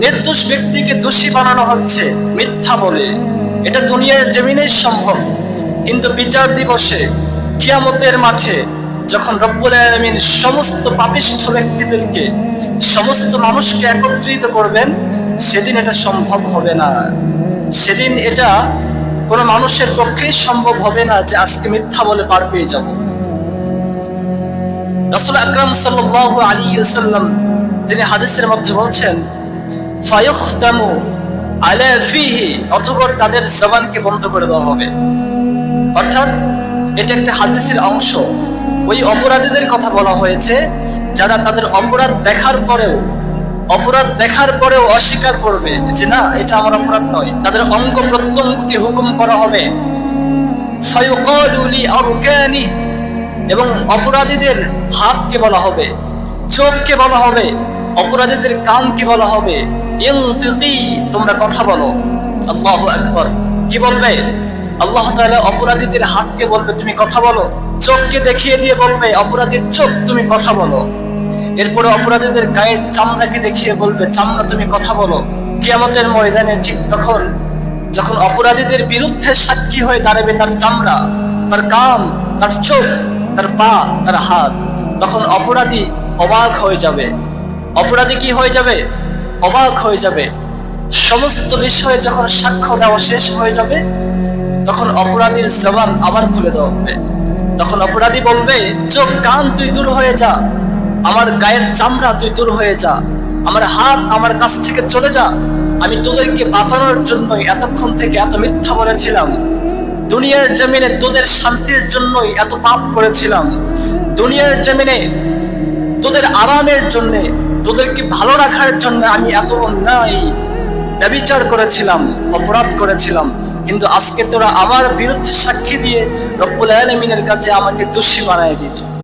নির্দোষ ব্যক্তিকে দোষী বানানো হচ্ছে মিথ্যা বলে। এটা দুনিয়ার জমিনে সম্ভব, কিন্তু বিচার দিবসে কিয়ামতের মাঠে যখন রব্বুল আলামিন সমস্ত পাপিষ্ঠ ব্যক্তিদেরকে, সমস্ত মানুষকে একত্রিত করবেন, সেদিন এটা সম্ভব হবে না। সেদিন এটা কোনো মানুষের পক্ষেই সম্ভব হবে না যে আজকে মিথ্যা বলে পার পেয়ে যাব। রাসূল আকরাম সাল্লাল্লাহু আলাইহি ওয়াসাল্লাম তিনি হাদিসের মধ্যে বলছেন, ফায়ুখতামু আলা ফিহি, অথবা তাদের জবানকে বন্ধ করে দেওয়া হবে। অর্থাৎ এটা একটা হাদিসের অংশ। ওই অপরাধীদের কথা বলা হয়েছে যারা তাদের অপরাধ দেখার পরেও অস্বীকার করবে যে না, এটা আমার অপরাধ নয়। তাদের অঙ্গ প্রত্যঙ্গকে হুকুম করা হবে। ফায়ুকালু লিআরকানি, এবং অপরাধীদের হাতকে বলা হবে, চোখকে বলা হবে, অপরাধীদের কানকে বলা হবে ইনতিকি, তোমরা কথা বলো। আল্লাহু আকবার। কি বলবে? আল্লাহ তাআলা অপরাধীদের হাতকে বলবে তুমি কথা বলো, চোখকে দেখিয়ে দিয়ে বলবে অপরাধীর চোখ তুমি কথা বলো। এরপরে অপরাধীদের গায়ের চামড়াকে দেখিয়ে বলবে চামড়া তুমি কথা বলো। কিয়ামতের ময়দানে ঠিক তখন যখন অপরাধীদের বিরুদ্ধে সাক্ষী হয়ে দাঁড়াবে তার চামড়া, তার কান, তার চোখ, তার পা, তার হাত, তখন অপরাধী অবাক হয়ে যাবে। অপরাধী কি হয়ে যাবে? অবাক হয়ে যাবে। সমস্ত বিষয়ে যখন সাক্ষ্য দেওয়া শেষ হয়ে যাবে, তখন অপরাধীর জবান আবার খুলে দেওয়া হবে। তখন অপরাধী বলবে চোখ কান তুই দূর হয়ে যা, আমার গায়ের চামড়া তুই দূর হয়ে যা, আমার হাত আমার কাছ থেকে চলে যা। আমি তোদেরকে বাঁচানোর জন্যই এতক্ষণ থেকে এত মিথ্যা বলেছিলাম। দুনিয়ার জমিনে তোদের শান্তির জন্যই এত পাপ করেছিলাম। দুনিয়ার জমিনে তোদের আরামের জন্য, তোদেরকে ভালো রাখার জন্য আমি এত অন্যায়, ব্যভিচার করেছিলাম, অপরাধ করেছিলাম। কিন্তু আজকে তোরা আমার বিরুদ্ধে সাক্ষী দিয়ে রব্বুল আলামিনের কাছে আমাকে দোষী বানায় দিবি।